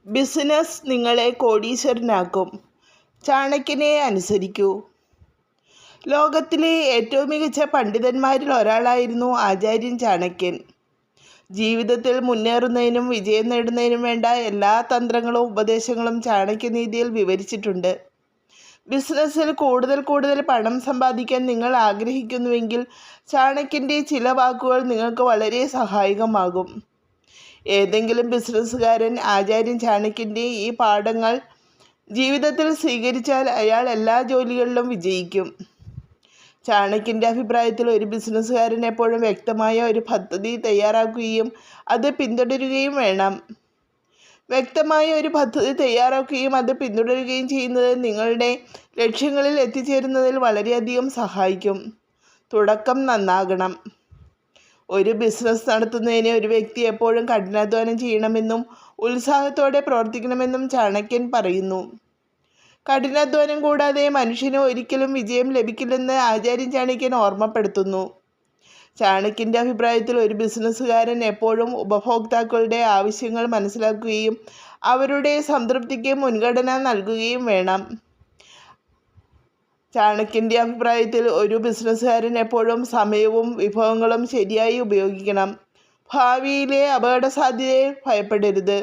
Business നിങ്ങളെ കോടീശ്വരനാക്കും. ചാണക്യനെ അനുസരിക്കൂ. ലോകത്തിലെ ഏറ്റവും മികച്ച പണ്ഡിതന്മാരിൽ ഒരാളായിരുന്നു ആചാര്യൻ ചാണക്യൻ. ജീവിതത്തിൽ മുന്നേറുന്നതിനും വിജയം നേടുന്നതിനും വേണ്ട എല്ലാ തന്ത്രങ്ങളും ഉപദേശങ്ങളും ചാണക്യനീതിയിൽ വിവരിച്ചിട്ടുണ്ട്. ബിസിനസ്സിൽ കൂടുതൽ പണം സമ്പാദിക്കാൻ നിങ്ങൾ ആഗ്രഹിക്കുന്നുവെങ്കിൽ ചാണക്യൻ്റെ ചില വാക്കുകൾ നിങ്ങൾക്ക് വളരെ സഹായകമാകും. ഏതെങ്കിലും ബിസിനസ്സുകാരൻ ആചാര്യൻ ചാണക്യൻ്റെ ഈ പാഠങ്ങൾ ജീവിതത്തിൽ സ്വീകരിച്ചാൽ അയാൾ എല്ലാ ജോലികളിലും വിജയിക്കും. ചാണക്യൻ്റെ അഭിപ്രായത്തിൽ ഒരു ബിസിനസ്സുകാരൻ എപ്പോഴും വ്യക്തമായ ഒരു പദ്ധതി തയ്യാറാക്കുകയും അത് പിന്തുടരുകയും വേണം. വ്യക്തമായ ഒരു പദ്ധതി തയ്യാറാക്കുകയും അത് പിന്തുടരുകയും ചെയ്യുന്നത് നിങ്ങളുടെ ലക്ഷ്യങ്ങളിൽ എത്തിച്ചേരുന്നതിൽ വളരെയധികം സഹായിക്കും. തുടക്കം നന്നാകണം. ഒരു ബിസിനസ് നടത്തുന്നതിന് ഒരു വ്യക്തി എപ്പോഴും കഠിനാധ്വാനം ചെയ്യണമെന്നും ഉത്സാഹത്തോടെ പ്രവർത്തിക്കണമെന്നും ചാണക്യൻ പറയുന്നു. കഠിനാധ്വാനം കൂടാതെ മനുഷ്യന് ഒരിക്കലും വിജയം ലഭിക്കില്ലെന്ന് ആചാര്യൻ ചാണക്യൻ ഓർമ്മപ്പെടുത്തുന്നു. ചാണക്യൻ്റെ അഭിപ്രായത്തിൽ ഒരു ബിസിനസ്സുകാരൻ എപ്പോഴും ഉപഭോക്താക്കളുടെ ആവശ്യങ്ങൾ മനസ്സിലാക്കുകയും അവരുടെ സംതൃപ്തിക്ക് മുൻഗണന നൽകുകയും വേണം. ചാണക്യൻ്റെ അഭിപ്രായത്തിൽ ഒരു ബിസിനസ്സുകാരൻ എപ്പോഴും സമയവും വിഭവങ്ങളും ശരിയായി ഉപയോഗിക്കണം. ഭാവിയിലെ അപകടസാധ്യതയെ ഭയപ്പെടരുത്.